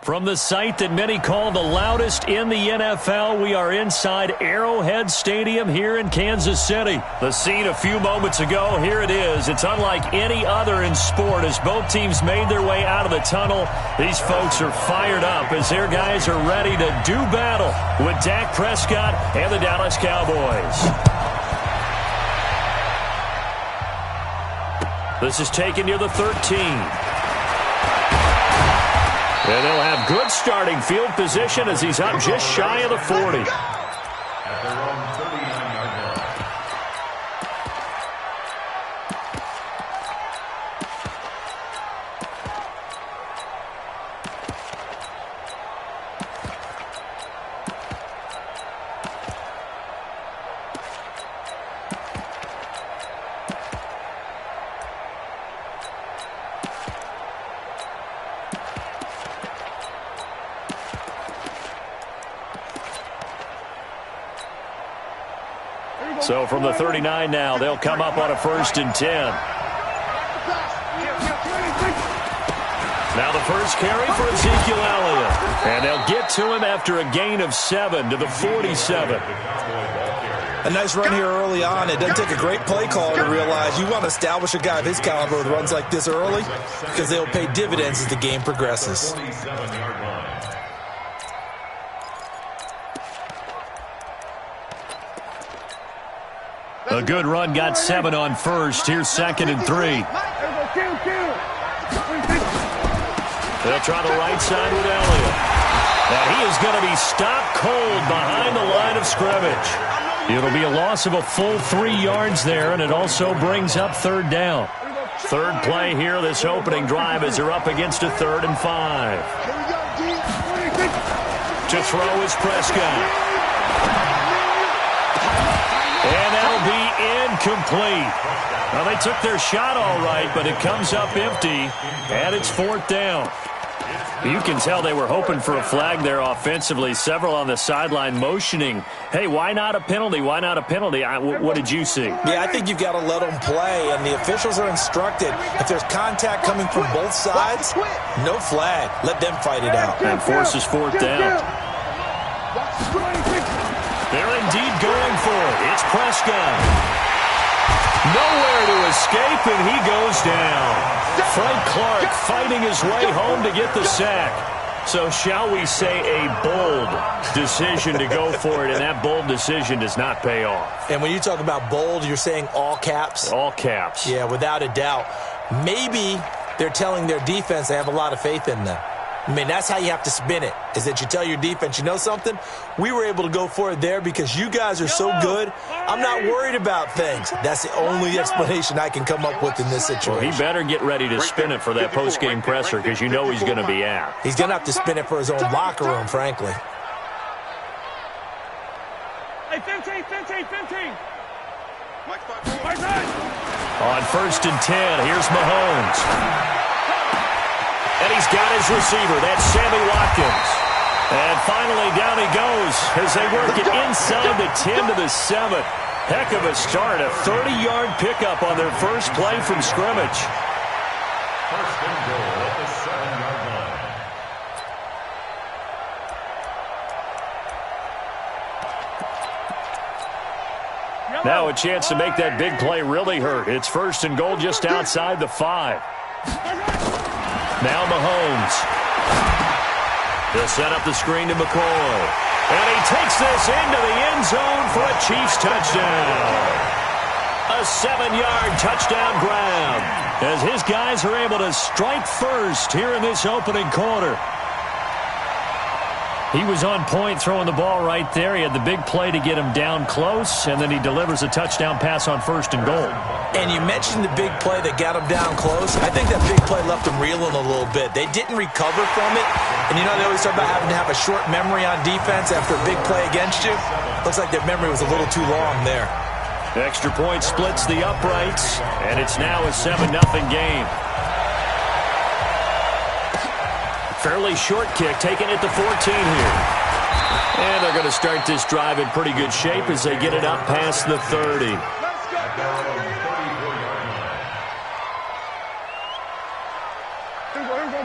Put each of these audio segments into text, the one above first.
From the site that many call the loudest in the NFL, we are inside Arrowhead Stadium here in Kansas City. The scene a few moments ago, here it is. It's unlike any other in sport as both teams made their way out of the tunnel. These folks are fired up as their guys are ready to do battle with Dak Prescott and the Dallas Cowboys. This is taken near the 13. And they'll have good starting field position as he's up just shy of the 40. At their own 39-yard line. So from the 39 now, they'll come up on a 1st and 10. Now the first carry for Ezekiel Elliott. And they'll get to him after a gain of 7 to the 47. A nice run here early on. It doesn't take a great play call to realize you want to establish a guy of his caliber with runs like this early because they'll pay dividends as the game progresses. A good run got 7 on first. Here's 2nd and 3. They'll try the right side with Elliott. And he is going to be stopped cold behind the line of scrimmage. It'll be a loss of a full 3 yards there, and it also brings up 3rd down. Third play here, this opening drive, as they're up against a 3rd and 5. To throw is Prescott. And that'll be incomplete. Well, they took their shot all right, but it comes up empty, and it's 4th down. You can tell they were hoping for a flag there offensively. Several on the sideline motioning, hey, why not a penalty? Why not a penalty? What did you see? Yeah, I think you've got to let them play, and the officials are instructed if there's contact coming from both sides, no flag. Let them fight it out. And forces 4th down. They're indeed going for it. It's Prescott. Nowhere to escape, and he goes down. Frank Clark fighting his way home to get the sack. So shall we say a bold decision to go for it, and that bold decision does not pay off. And when you talk about bold, you're saying all caps? All caps. Yeah, without a doubt. Maybe they're telling their defense they have a lot of faith in them. I mean, that's how you have to spin it, is that you tell your defense, you know something? We were able to go for it there because you guys are so good. I'm not worried about things. That's the only explanation I can come up with in this situation. Well, he better get ready to spin it for that post-game presser because you know he's going to be out. He's going to have to spin it for his own locker room, frankly. Hey, 15. On 1st and 10, here's Mahomes. And he's got his receiver. That's Sammy Watkins. And finally, down he goes as they work it inside the 10 to the 7. Heck of a start. A 30-yard pickup on their first play from scrimmage. First and goal at the 7-yard line. Now a chance to make that big play really hurt. It's 1st and goal just outside the 5. Now Mahomes. He'll set up the screen to McCoy. And he takes this into the end zone for a Chiefs touchdown. A 7-yard touchdown grab as his guys are able to strike first here in this opening quarter. He was on point throwing the ball right there. He had the big play to get him down close, and then he delivers a touchdown pass on 1st and goal. And you mentioned the big play that got him down close. I think that big play left him reeling a little bit. They didn't recover from it. And you know they always talk about having to have a short memory on defense after a big play against you. Looks like their memory was a little too long there. The extra point splits the uprights, and it's now a 7-0 game. Fairly short kick, taking it to 14 here. And they're going to start this drive in pretty good shape as they get it up past the 30.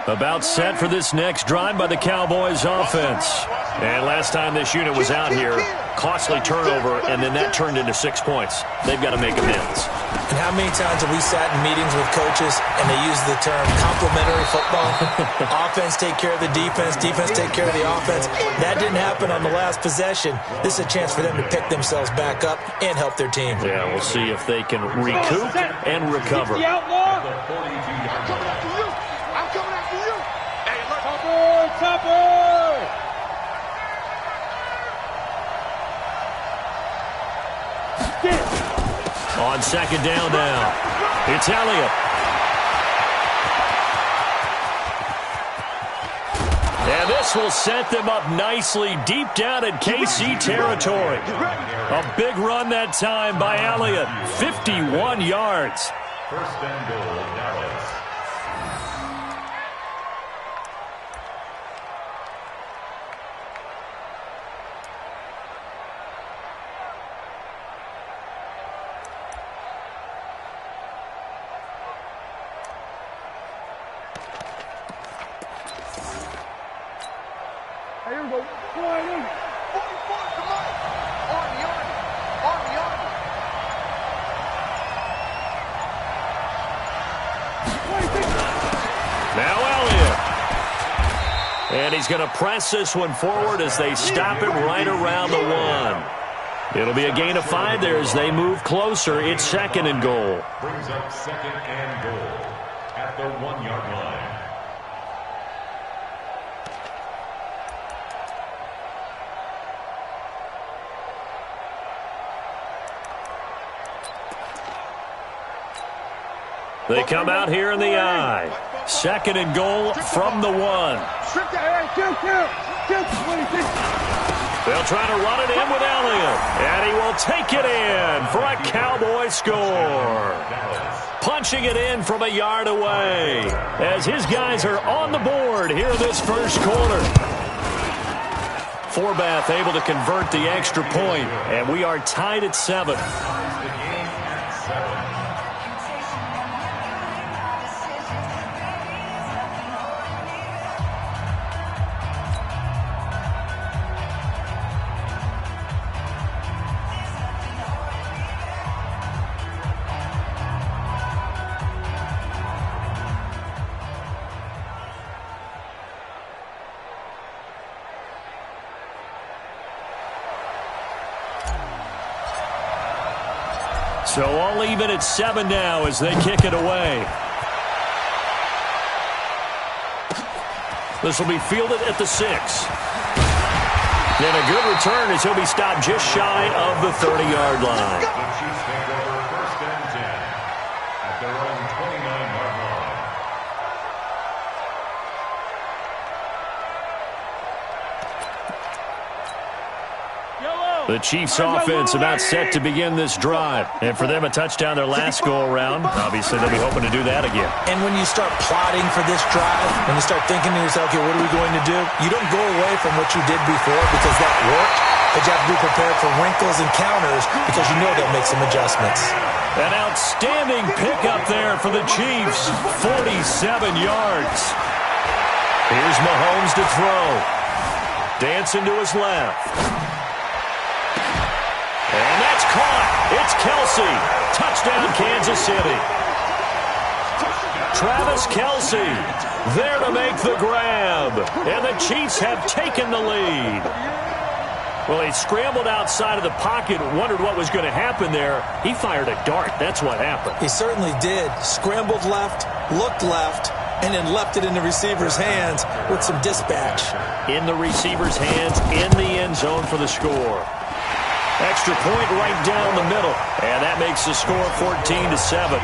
About set for this next drive by the Cowboys offense. And last time this unit was out here, costly turnover, and then that turned into 6 points. They've got to make amends. And how many times have we sat in meetings with coaches and they use the term complementary football? Offense take care of the defense, defense take care of the offense. That didn't happen on the last possession. This is a chance for them to pick themselves back up and help their team. Yeah, we'll see if they can recoup and recover. On second down now, it's Elliott. And this will set them up nicely deep down in KC territory. A big run that time by Elliott, 51 yards. First and goal, Dallas. Here we go. Slide in. 44, come on. On the army. On the army. Now Elliott. And he's going to press this one forward as they stop him right around the 1. It'll be a gain of 5 there as they move closer. It's second and goal. Brings up second and goal at the 1-yard line. They come out here in the I. Second and goal from the 1. They'll try to run it in with Elliott. And he will take it in for a Cowboy score. Punching it in from a yard away as his guys are on the board here in this first quarter. Forbath able to convert the extra point, and we are tied at 7. So all even at 7 now as they kick it away. This will be fielded at the 6. Then a good return as he'll be stopped just shy of the 30-yard line. The Chiefs take over first and 10 at their own 29-yard line. The Chiefs offense about set to begin this drive. And for them, a touchdown their last go-around. Obviously, they'll be hoping to do that again. And when you start plotting for this drive, when you start thinking to yourself, okay, what are we going to do? You don't go away from what you did before because that worked. But you have to be prepared for wrinkles and counters because you know they'll make some adjustments. An outstanding pickup there for the Chiefs. 47 yards. Here's Mahomes to throw. Dancing to his left. And that's caught. It's Kelsey. Touchdown, Kansas City. Travis Kelsey there to make the grab. And the Chiefs have taken the lead. Well, he scrambled outside of the pocket, wondered what was going to happen there. He fired a dart. That's what happened. He certainly did. Scrambled left, looked left, and then left it in the receiver's hands with some dispatch. In the receiver's hands, in the end zone for the score. Extra point right down the middle. And that makes the score 14-7.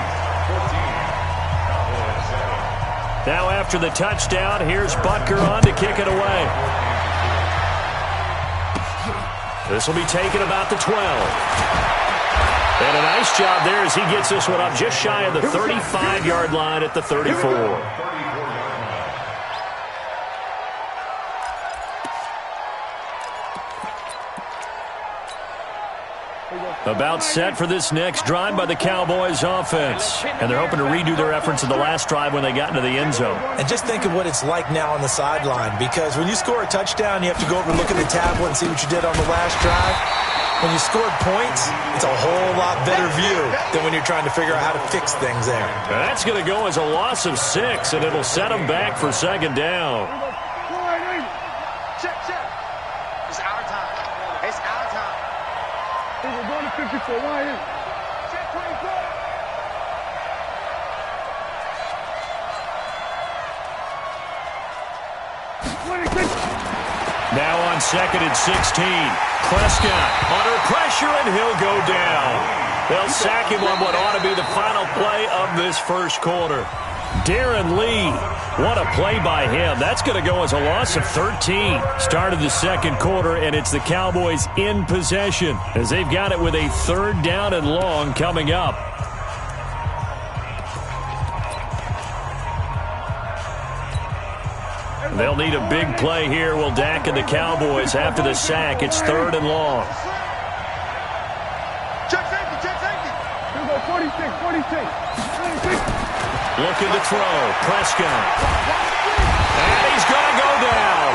Now after the touchdown, here's Butker on to kick it away. This will be taken about the 12. And a nice job there as he gets this one up just shy of the 35-yard line at the 34. Here we go. About set for this next drive by the Cowboys offense. And they're hoping to redo their efforts in the last drive when they got into the end zone. And just think of what it's like now on the sideline, because when you score a touchdown, you have to go over and look at the tablet and see what you did on the last drive. When you scored points, it's a whole lot better view than when you're trying to figure out how to fix things there. And that's going to go as a loss of 6, and it'll set them back for second down. Check. It's our time. It's our time. We're going to 54. Why is? Check 24. Now on 2nd and 16. Prescott under pressure, and he'll go down. They'll sack him on what ought to be the final play of this first quarter. Darren Lee, what a play by him. That's going to go as a loss of 13. Started the second quarter, and it's the Cowboys in possession as they've got it with a 3rd down and long coming up. They'll need a big play here. Will Dak and the Cowboys after the sack. It's 3rd and long. Check safety. Here we go, 46. Looking to throw. Prescott. And he's going to go down.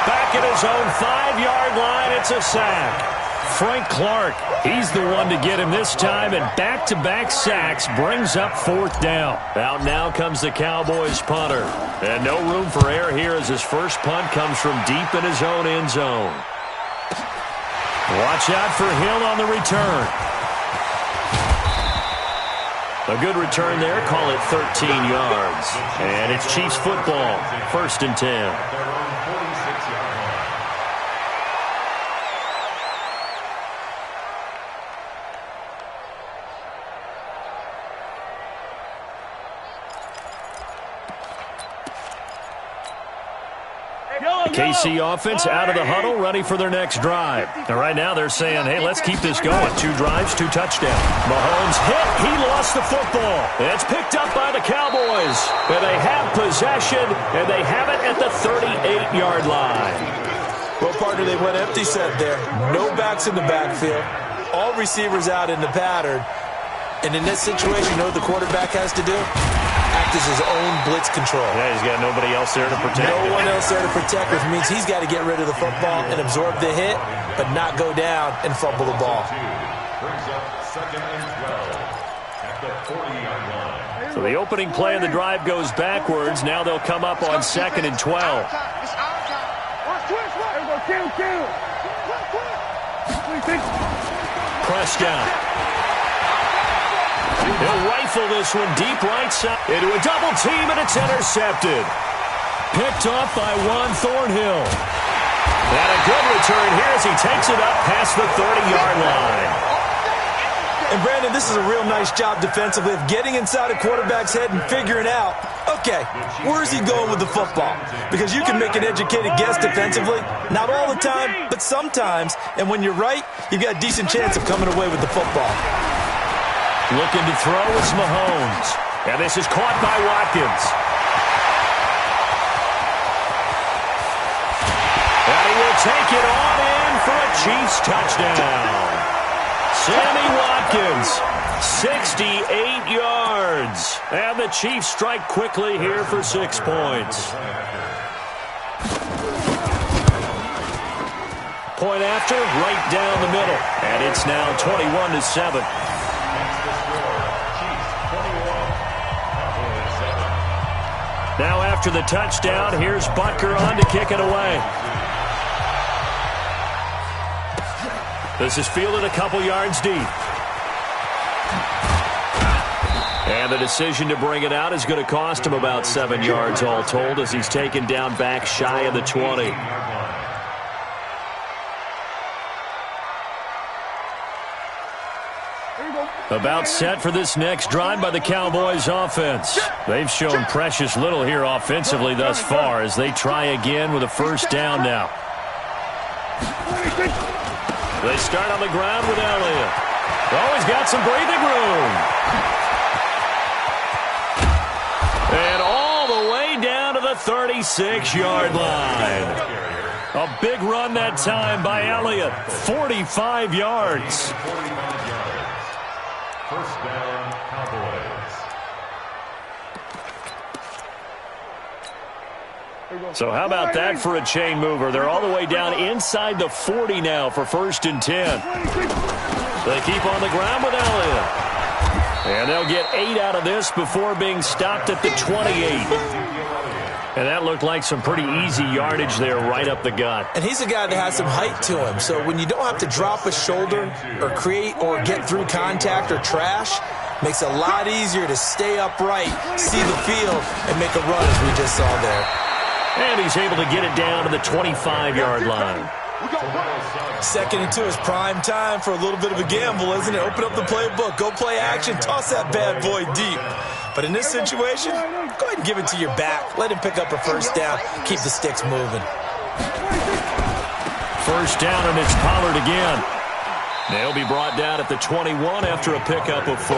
Back at his own 5-yard line. It's a sack. Frank Clark, he's the one to get him this time, and back-to-back sacks brings up 4th down. Out now comes the Cowboys punter. And no room for error here as his first punt comes from deep in his own end zone. Watch out for Hill on the return. A good return there. Call it 13 yards. And it's Chiefs football. 1st and 10. KC offense out of the huddle, ready for their next drive. And right now they're saying, hey, let's keep this going. 2 drives, 2 touchdowns. Mahomes hit. He lost the football. It's picked up by the Cowboys. And they have possession, and they have it at the 38-yard line. Well, partner, they went empty set there. No backs in the backfield. All receivers out in the pattern. And in this situation, you know what the quarterback has to do? Act as his own blitz control. Yeah, he's got nobody else there to protect. No one else there to protect, which means he's got to get rid of the football and absorb the hit, but not go down and fumble the ball. Brings up 2nd and 12 at the 40-yard line. So the opening play of the drive goes backwards. Now they'll come up on 2nd and 12. It's our time. Kill. Prescott. He'll rifle this one deep right side into a double team, and it's intercepted. Picked off by Juan Thornhill. And a good return here as he takes it up past the 30-yard line. And, Brandon, this is a real nice job defensively of getting inside a quarterback's head and figuring out, okay, where is he going with the football? Because you can make an educated guess defensively. Not all the time, but sometimes. And when you're right, you've got a decent chance of coming away with the football. Looking to throw is Mahomes. And this is caught by Watkins. And he will take it on in for a Chiefs touchdown. Sammy Watkins, 68 yards. And the Chiefs strike quickly here for 6 points. Point after, right down the middle. And it's now 21-7. Now after the touchdown, here's Butker on to kick it away. This is fielded a couple yards deep. And the decision to bring it out is going to cost him about 7 yards all told as he's taken down back shy of the 20. About set for this next drive by the Cowboys offense. They've shown precious little here offensively thus far as they try again with a 1st down now. They start on the ground with Elliott. Oh, he's got some breathing room. And all the way down to the 36-yard line. A big run that time by Elliott. 45 yards. First down, Cowboys. So how about that for a chain mover? They're all the way down inside the 40 now for 1st and 10. They keep on the ground with Elliott. And they'll get 8 out of this before being stopped at the 28. And that looked like some pretty easy yardage there right up the gut. And he's a guy that has some height to him. So when you don't have to drop a shoulder or create or get through contact or trash, makes it a lot easier to stay upright, see the field, and make a run as we just saw there. And he's able to get it down to the 25-yard line. 2nd and 2 is prime time for a little bit of a gamble, isn't it? Open up the playbook, go play action, toss that bad boy deep. But in this situation, go ahead and give it to your back. Let him pick up a 1st down, keep the sticks moving. 1st down, and it's Pollard again. They'll be brought down at the 21 after a pickup of 4.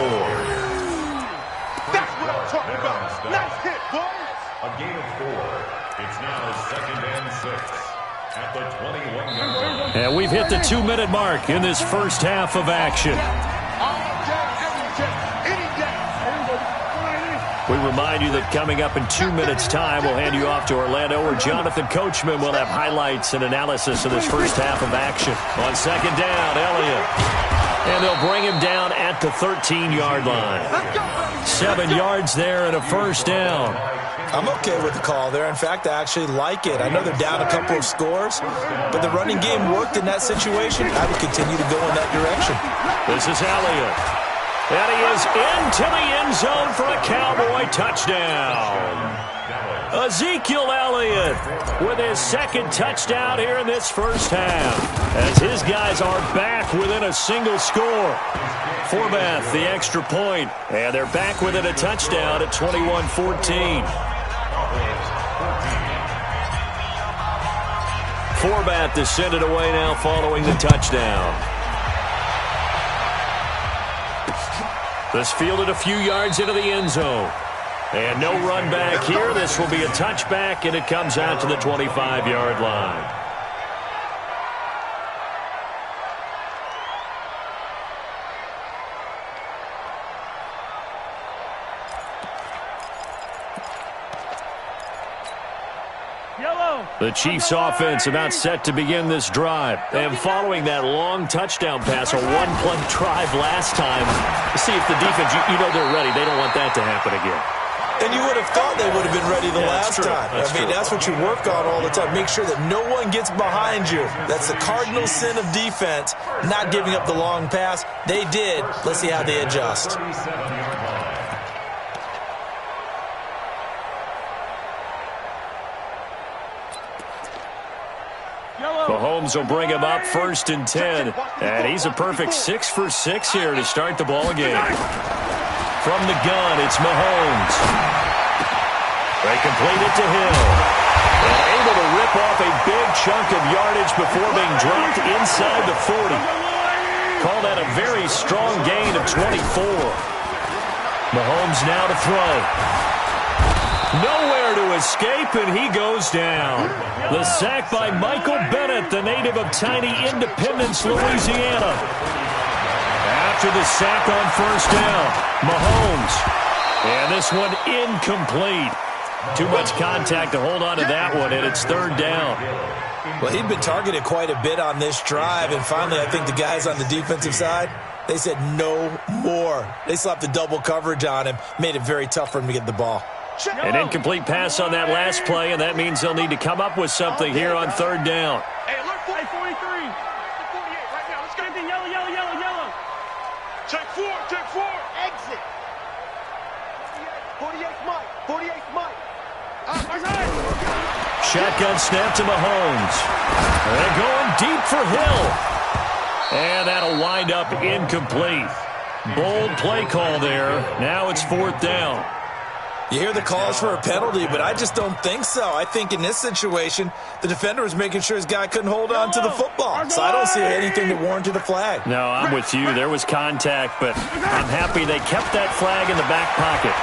That's what I'm talking about. Nice hit, boys. A gain of 4. It's now 2nd and 6 at the 21-yard line. And we've hit the 2-minute mark in this first half of action. We remind you that coming up in 2 minutes' time, we'll hand you off to Orlando, where Jonathan Coachman will have highlights and analysis of this first half of action. On 2nd down, Elliott. And they'll bring him down at the 13-yard line. 7 yards there and a 1st down. I'm okay with the call there. In fact, I actually like it. I know they're down a couple of scores, but the running game worked in that situation. I would continue to go in that direction. This is Elliott. And he is into the end zone for a Cowboy touchdown. Ezekiel Elliott with his 2nd touchdown here in this first half, as his guys are back within a single score. Forbath, the extra point, and they're back within a touchdown at 21-14. Forbath is sent it away now following the touchdown. This fielded a few yards into the end zone. And no run back here. This will be a touchback, and it comes out to the 25-yard line. The Chiefs offense about set to begin this drive. And following that long touchdown pass, a one-play drive last time, see if the defense, you know they're ready. They don't want that to happen again. And you would have thought they would have been ready the last time. That's what you work on all the time. Make sure that no one gets behind you. That's the cardinal sin of defense, not giving up the long pass. They did. Let's see how they adjust. Mahomes will bring him up 1st and 10. And he's a perfect 6 for 6 here to start the ball game. From the gun, it's Mahomes. They complete it to Hill. And able to rip off a big chunk of yardage before being dropped inside the 40. Call that a very strong gain of 24. Mahomes now to throw. Nowhere to escape, and he goes down. The sack by Michael Bennett, the native of tiny Independence, Louisiana. After the sack on 1st down, Mahomes. And this one incomplete. Too much contact to hold on to that one, and it's 3rd down. Well, he'd been targeted quite a bit on this drive, and finally I think the guys on the defensive side, they said no more. They slapped the double coverage on him, made it very tough for him to get the ball. An incomplete pass on that last play, and that means they'll need to come up with something here on 3rd down. Hey, look, 43. 48 right now. Let's get it. Yellow. Take 4. Exit. 48's Mike. Shotgun snap to Mahomes. They're going deep for Hill. And that'll wind up incomplete. Bold play call there. Now it's 4th down. You hear the calls for a penalty, but I just don't think so. I think in this situation, the defender was making sure his guy couldn't hold on to the football. So I don't see anything that warranted a flag. No, I'm with you. There was contact, but I'm happy they kept that flag in the back pocket.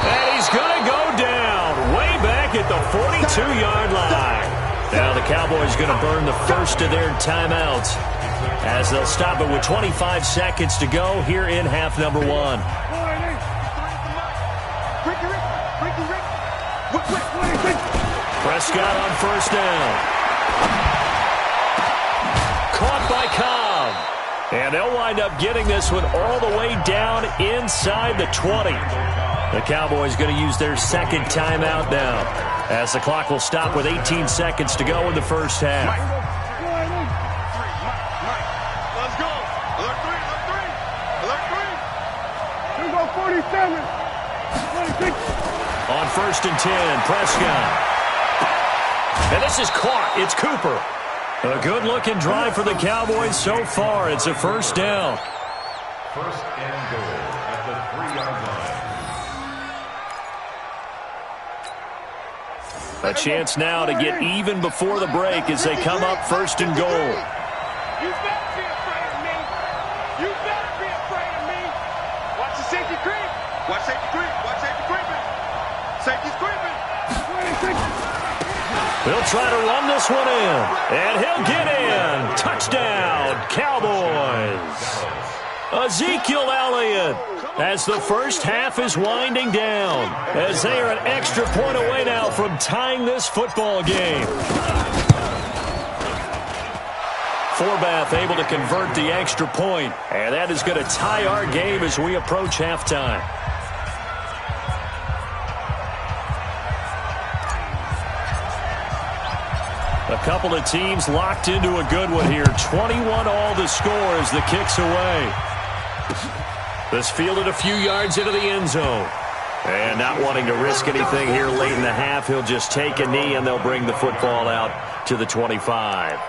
And he's going to go down way back at the 42-yard line. Now the Cowboys going to burn the first of their timeouts. as they'll stop it with 25 seconds to go here in half number one. Prescott on first down. Caught by Cobb. And they'll wind up getting this one all the way down inside the 20. The Cowboys going to use their second timeout now, as the clock will stop with 18 seconds to go in the first half. Let's go. Alert three. Here we go, 47. 26. On first and 10, Prescott. And this is caught. It's Cooper. A good-looking drive for the Cowboys so far. It's a first down. First and goal at the 3-yard line. A chance now to get even before the break as they come up first and goal. You better be afraid of me. You better be afraid of me. Watch the safety creep. Watch safety creep. Watch safety creeping. Safety's creeping. 26. They'll try to run this one in, and he'll get in. Touchdown, Cowboys. Ezekiel Elliott, as the first half is winding down, as they are an extra point away now from tying this football game. Forbath able to convert the extra point, and that is going to tie our game as we approach halftime. A couple of teams locked into a good one here. 21 all the score as the kick's away. This fielded a few yards into the end zone. And not wanting to risk anything here late in the half, he'll just take a knee and they'll bring the football out to the 25.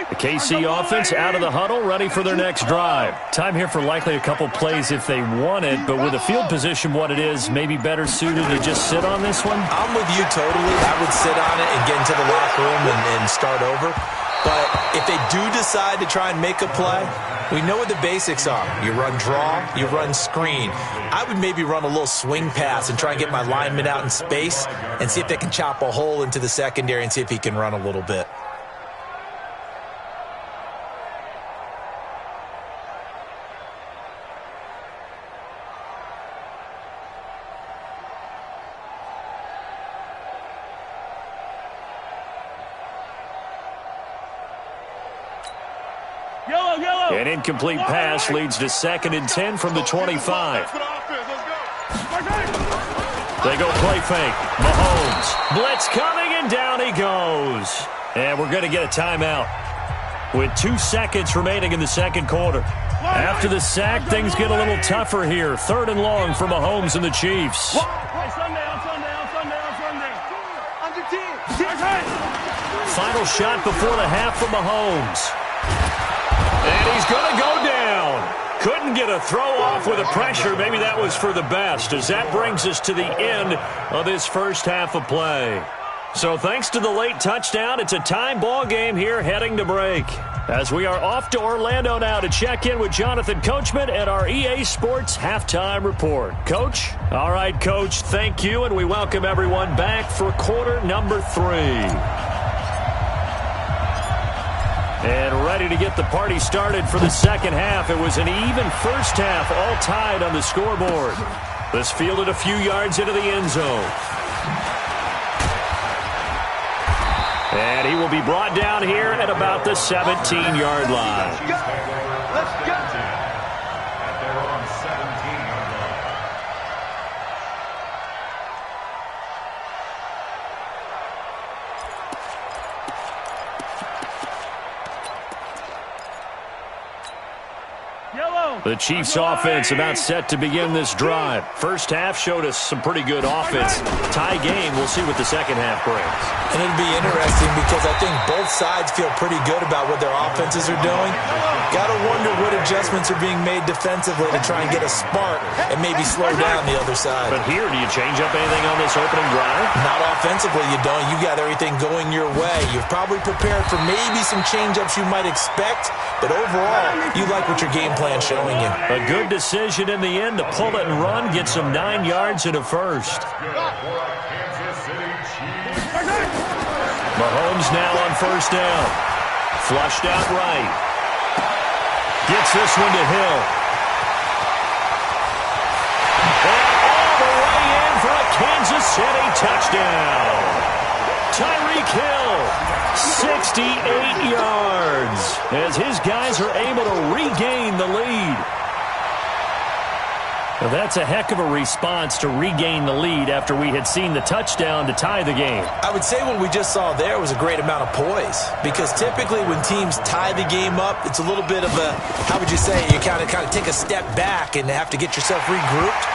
The KC offense out of the huddle, ready for their next drive. Time here for likely a couple plays if they want it, but with the field position what it is, maybe better suited to just sit on this one? I'm with you totally. I would sit on it and get into the locker room and start over. But if they do decide to try and make a play, we know what the basics are. You run draw, you run screen. I would maybe run a little swing pass and try and get my lineman out in space and see if they can chop a hole into the secondary and see if he can run a little bit. An incomplete pass leads to 2nd and 10 from the 25. They go play fake. Mahomes. Blitz coming, and down he goes. And we're going to get a timeout with 2 seconds remaining in the second quarter. After the sack, things get a little tougher here. 3rd and long for Mahomes and the Chiefs. Final shot before the half for Mahomes. And he's going to go down. Couldn't get a throw off with the pressure. Maybe that was for the best, as that brings us to the end of this first half of play. So thanks to the late touchdown, it's a time ball game here heading to break. As we are off to Orlando now to check in with Jonathan Coachman at our EA Sports Halftime Report. Coach? All right, Coach, thank you, and we welcome everyone back for quarter number 3. And ready to get the party started for the second half. It was an even first half, all tied on the scoreboard. This fielded a few yards into the end zone. And he will be brought down here at about the 17-yard line. Let's go. At their own 17-yard line. The Chiefs offense about set to begin this drive. First half showed us some pretty good offense. Tie game, we'll see what the second half brings. And it'll be interesting because I think both sides feel pretty good about what their offenses are doing. Got to wonder what adjustments are being made defensively to try and get a spark and maybe slow down the other side. But here, do you change up anything on this opening drive? Not offensively, you don't. You got everything going your way. You've probably prepared for maybe some change-ups you might expect, but overall, you like what your game plan's showing you. A good decision in the end to pull it and run, get some 9 yards and a first. Mahomes now on first down. Flushed out right. Gets this one to Hill. And all the way in for a Kansas City touchdown. Tyreek Hill, 68 yards, as his guys are able to regain the lead. Well, that's a heck of a response to regain the lead after we had seen the touchdown to tie the game. I would say what we just saw there was a great amount of poise, because typically when teams tie the game up, it's a little bit of a, how would you say, you kind of take a step back and have to get yourself regrouped.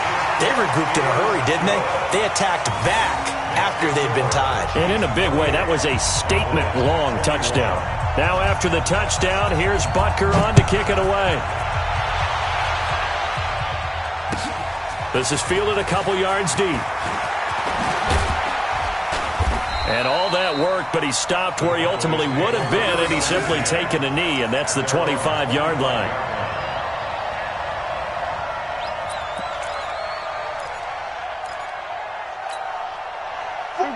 They regrouped in a hurry, didn't they? They attacked back after they'd been tied. And in a big way, that was a statement-long touchdown. Now after the touchdown, here's Butker on to kick it away. This is fielded a couple yards deep. And all that worked, but he stopped where he ultimately would have been, and he's simply taken a knee, and that's the 25-yard line.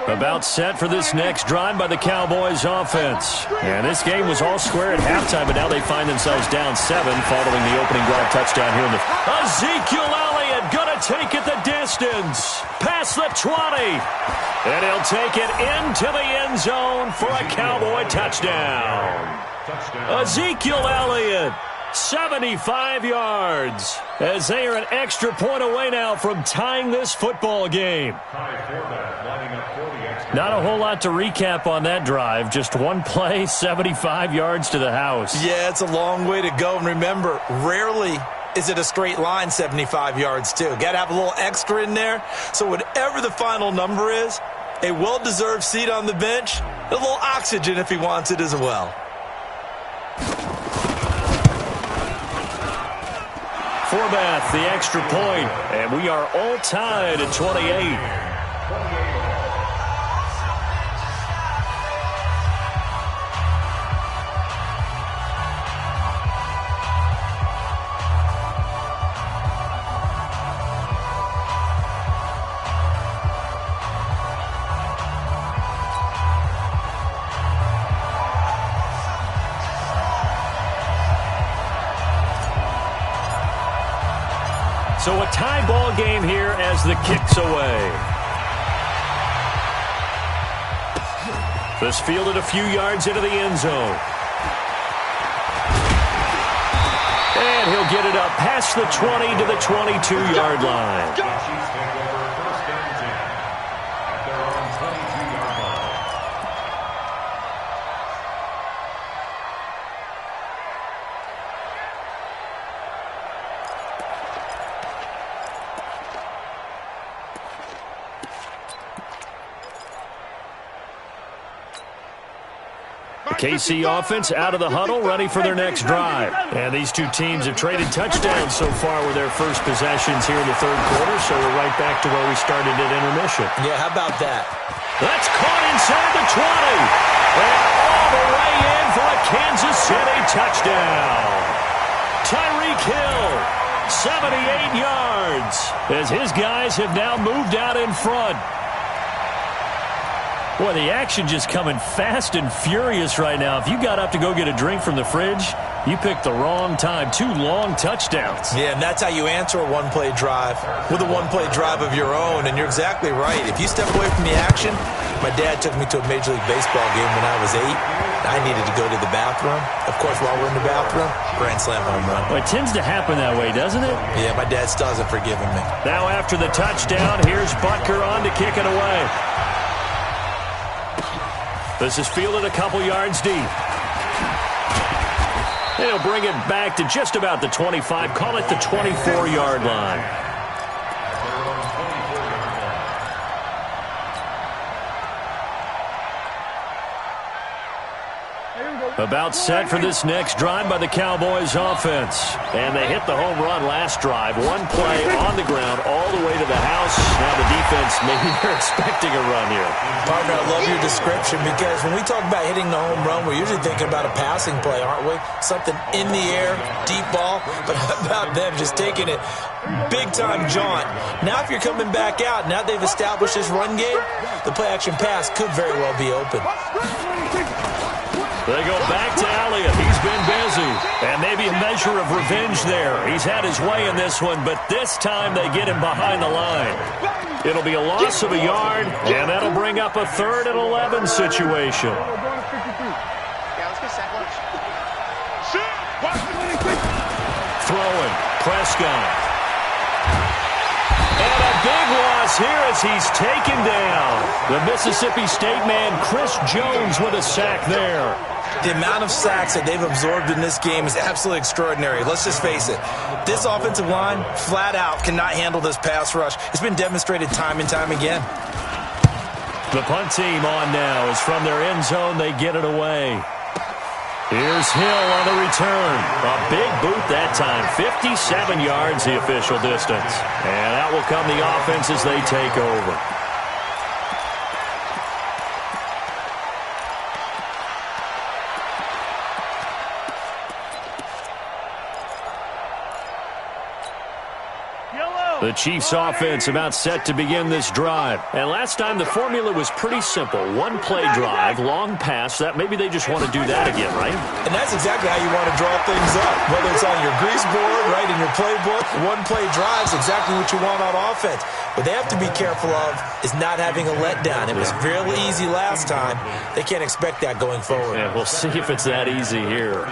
About set for this next drive by the Cowboys offense. And this game was all square at halftime, but now they find themselves down 7 following the opening drive touchdown here in the... Ezekiel Elliott gonna take it the distance. Past the 20. And he'll take it into the end zone for a Cowboy touchdown. Ezekiel Elliott, 75 yards, as they are an extra point away now from tying this football game. Not a whole lot to recap on that drive. Just one play, 75 yards to the house. Yeah, it's a long way to go. And remember, rarely is it a straight line 75 yards, too. Got to have a little extra in there. So whatever the final number is, a well-deserved seat on the bench, a little oxygen if he wants it as well. Forbath, the extra point, and we are all tied at 28. So a tie ball game here as the kick's away. This fielded a few yards into the end zone. And he'll get it up past the 20 to the 22-yard line. KC offense out of the huddle, ready for their next drive. And these two teams have traded touchdowns so far with their first possessions here in the third quarter, so we're right back to where we started at intermission. Yeah, how about that? That's caught inside the 20. And all the way in for a Kansas City touchdown. Tyreek Hill, 78 yards, as his guys have now moved out in front. Boy, the action just coming fast and furious right now. If you got up to go get a drink from the fridge, you picked the wrong time. 2 long touchdowns. Yeah, and that's how you answer a one-play drive with a one-play drive of your own. And you're exactly right. If you step away from the action, my dad took me to a Major League Baseball game when I was 8. I needed to go to the bathroom. Of course, while we're in the bathroom, grand slam home run. Well, it tends to happen that way, doesn't it? Yeah, my dad still hasn't forgiven me. Now after the touchdown, here's Butker on to kick it away. This is fielded a couple yards deep. And he'll bring it back to just about the 25. Call it the 24-yard line. About set for this next drive by the Cowboys offense. And they hit the home run last drive. One play on the ground all the way to the house. Now the defense, maybe they're expecting a run here. Partner, I love your description because when we talk about hitting the home run, we're usually thinking about a passing play, aren't we? Something in the air, deep ball. But how about them just taking it big-time jaunt? Now if you're coming back out, now they've established this run game, the play-action pass could very well be open. They go back to Elliott. He's been busy. And maybe a measure of revenge there. He's had his way in this one, but this time they get him behind the line. It'll be a loss of a yard, and that'll bring up a 3rd and 11 situation. Throwing. Prescott. And a big loss here as he's taken down. The Mississippi State man, Chris Jones, with a sack there. The amount of sacks that they've absorbed in this game is absolutely extraordinary. Let's just face it. This offensive line, flat out, cannot handle this pass rush. It's been demonstrated time and time again. The punt team on now as from their end zone they get it away. Here's Hill on the return. A big boot that time. 57 yards the official distance. And that will come the offense as they take over. The Chiefs offense about set to begin this drive. And last time the formula was pretty simple. One play drive, long pass. That maybe they just want to do that again, right? And that's exactly how you want to draw things up. Whether it's on your grease board, right, in your playbook, one play drive is exactly what you want on offense. What they have to be careful of is not having a letdown. It was real easy last time. They can't expect that going forward. Yeah, we'll see if it's that easy here.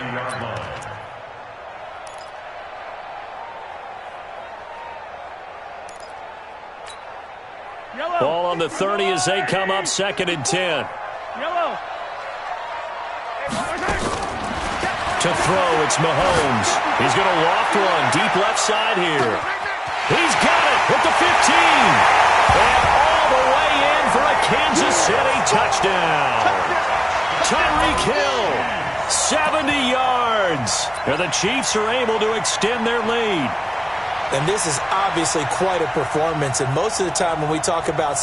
Ball on the 30 as they come up 2nd and 10. To throw, it's Mahomes. He's going to loft one deep left side here. He's got it at the 15. And all the way in for a Kansas City touchdown. Tyreek Hill, 70 yards. And the Chiefs are able to extend their lead. And this is obviously quite a performance. And most of the time when we talk about